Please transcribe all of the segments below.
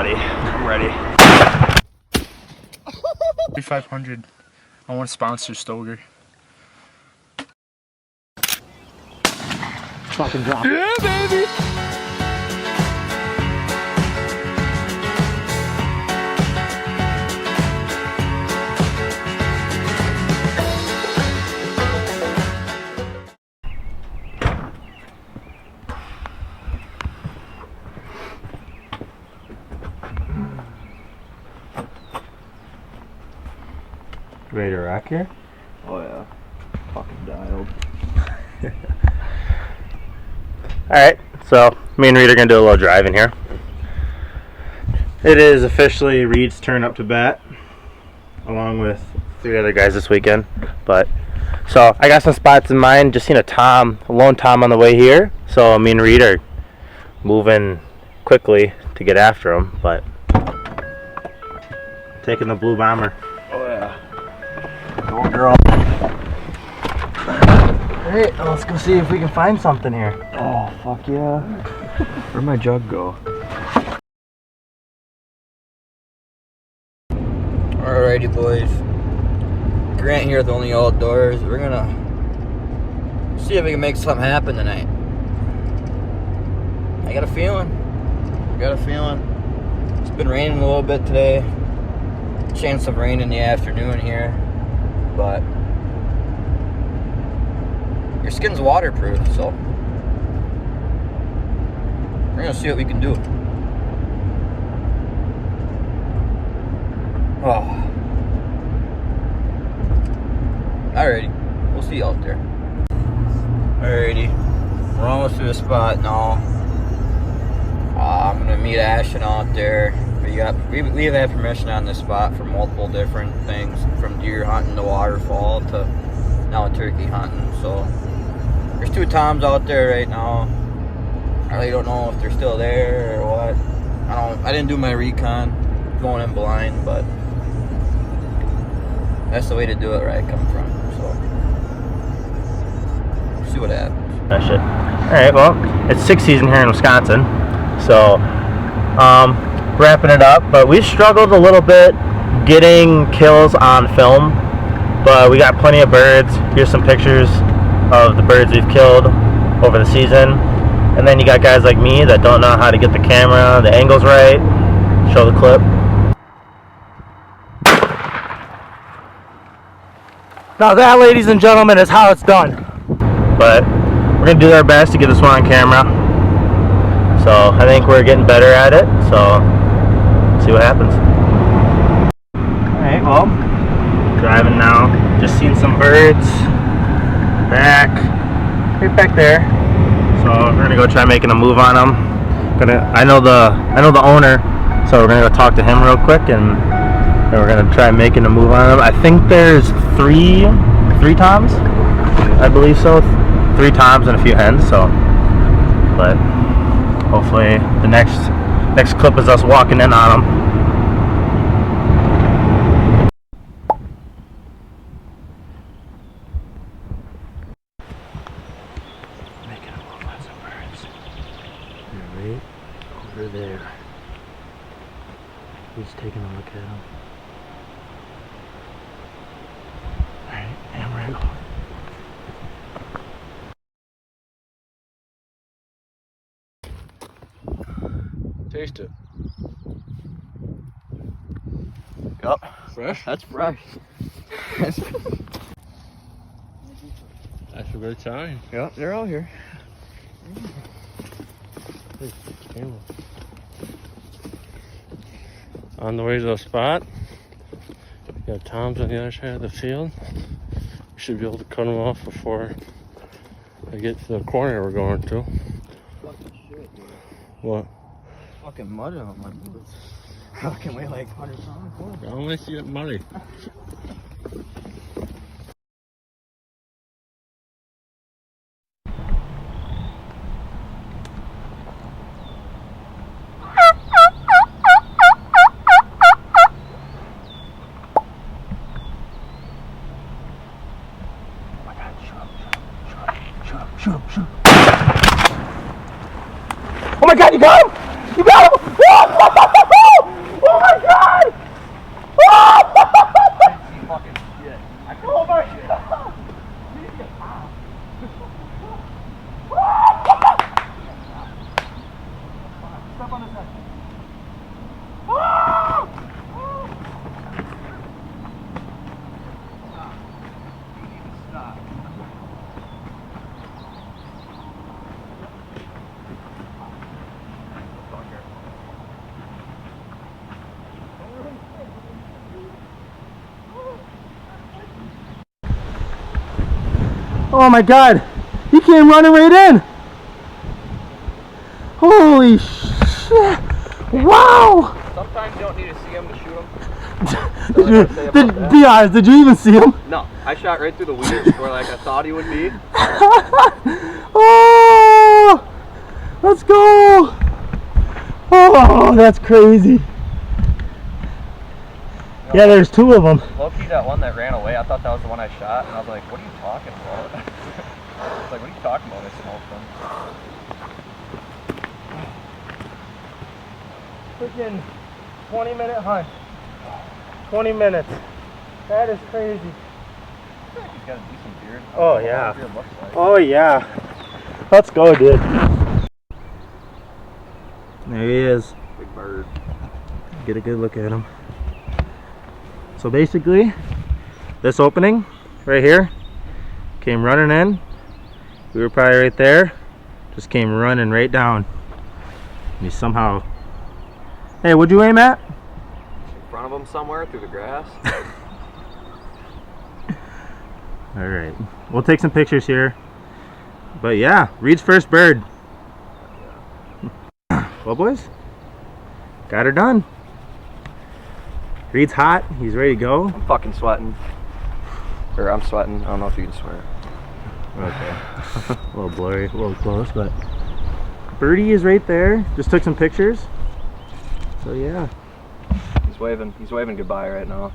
buddy. I'm ready. 500. I want to sponsor Stoger. Fucking drop. Yeah, baby! Ready to rock here? Oh yeah. Fucking dialed. Alright, so me and Reed are going to do a little driving here. It is officially Reed's turn up to bat, along with 3 other guys this weekend. But so I got some spots in mind. Just seen a lone Tom on the way here. So me and Reed are moving quickly to get after him. But taking the blue bomber. Oh yeah. Go girl. Alright, let's go see if we can find something here. Oh fuck yeah. Where'd my jug go? Alrighty boys. Grant here at the Only Outdoors. We're gonna see if we can make something happen tonight. I got a feeling. It's been raining a little bit today. Chance of rain in the afternoon here. But your skin's waterproof, so we're gonna see what we can do. Oh. Alrighty, we'll see you out there. Alrighty, we're almost to the spot now. I'm gonna meet Ashton out there. We have had permission on this spot for multiple different things, from deer hunting to waterfall to now turkey hunting. So there's 2 toms out there right now. I really don't know if they're still there or what. I didn't do my recon, going in blind, but that's the way to do it where I come from. So see what happens. That shit. Alright, well, it's 6 season here in Wisconsin. So wrapping it up, but we struggled a little bit getting kills on film, but we got plenty of birds. Here's some pictures of the birds we've killed over the season. And then you got guys like me that don't know how to get the camera, the angles right. Show the clip. Now that, ladies and gentlemen, is how it's done. But we're gonna do our best to get this one on camera. So I think we're getting better at it. So see what happens. Alright, well, driving now. Just seen some birds right back there. So we're gonna go try making a move on them. I know the owner, so we're gonna go talk to him real quick, and then we're gonna try making a move on them. I think there's three toms, I believe so. 3 toms and a few hens. So, but hopefully the next clip is us walking in on them. Making a move on some birds. Right over there. He's taking a look at them. Alright, and we're gonna go. Taste it. Yep. Fresh? That's fresh. That's a good sign. Yep, they're out here. On the way to the spot. We got toms on the other side of the field. We should be able to cut them off before I get to the corner we're going to. Fucking shit, dude. What? Fucking mud on my boots. Fucking weigh like 100 pounds. I only see it muddy. Shoot him. Oh my God, you got him! You got him! Oh my god! Fucking shit. Oh my god! Step on his head. Stop. Oh my god! He came running right in! Holy shit! Wow! Sometimes you don't need to see him to shoot him. Be honest, did you even see him? No, I shot right through the weeds where like I thought he would be. Oh! Let's go! Oh, that's crazy. Yeah, there's two of them. Low-key, that one that ran away, I thought that was the one I shot, and I was like, what are you talking about? I was like, what are you talking about? I smoked him. Freaking 20-minute hunt. 20 minutes. That is crazy. He's got a decent beard. Oh, I don't know yeah. what his beard looks like. Oh, yeah. Let's go, dude. There he is. Big bird. Get a good look at him. So basically, this opening right here came running in. We were probably right there. Just came running right down. And he somehow... Hey, what'd you aim at? In front of him somewhere through the grass. Alright, we'll take some pictures here. But yeah, Reed's first bird. Well, boys, got her done. Reed's hot, he's ready to go. I'm fucking sweating. Or I'm sweating. I don't know if you can swear. Okay. A little blurry, a little close, but birdie is right there. Just took some pictures. So yeah. He's waving goodbye right now.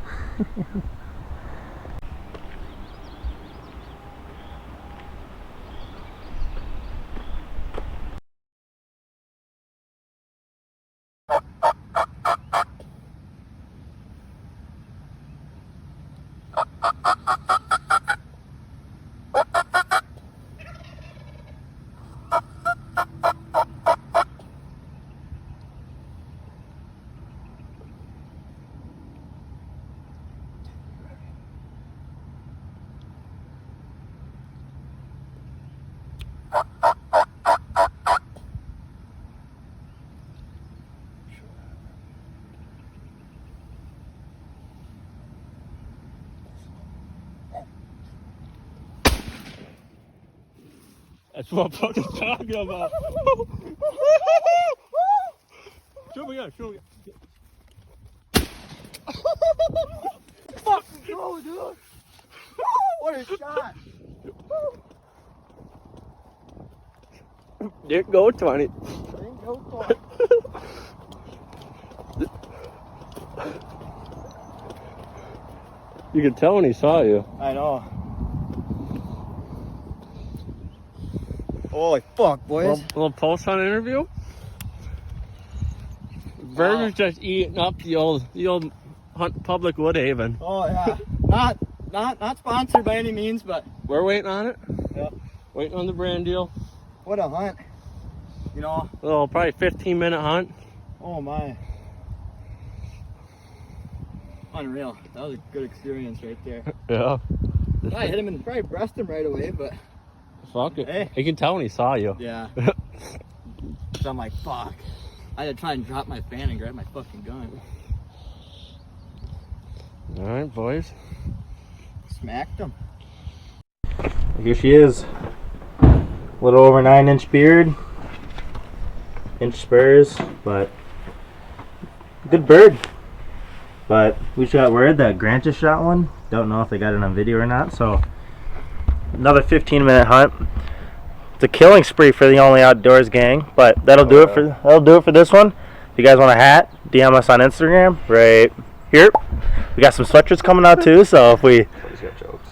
That's what I'm fucking talking about. Show me again, show me again. Fucking go, dude! What a shot! Didn't go 20. You could tell when he saw you. I know. Holy fuck, boys. Little post-hunt interview. Bird was just eating up the old Hunt Public Woodhaven. Oh yeah. Not sponsored by any means, but We're waiting on it. yeah. Waiting on the brand deal. What a hunt. You know. A little probably 15-minute hunt. Oh my. Unreal. That was a good experience right there. Yeah. I hit him and probably breast him right away, but Fuck it. Hey. He can tell when he saw you. yeah. So I'm like, fuck. I had to try and drop my fan and grab my fucking gun. All right, boys. Smacked him. Here she is. A little over 9-inch beard. Inch spurs, but good bird. But we just got word that Grant just shot one. Don't know if they got it on video or not. So another 15-minute hunt. It's a killing spree for the Only Outdoors gang, but that'll do it for this one. If you guys want a hat, DM us on Instagram right here. We got some sweatshirts coming out too, so if we He's got jokes.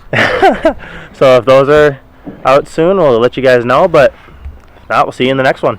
so if those are out soon, we'll let you guys know, but if not, we'll see you in the next one.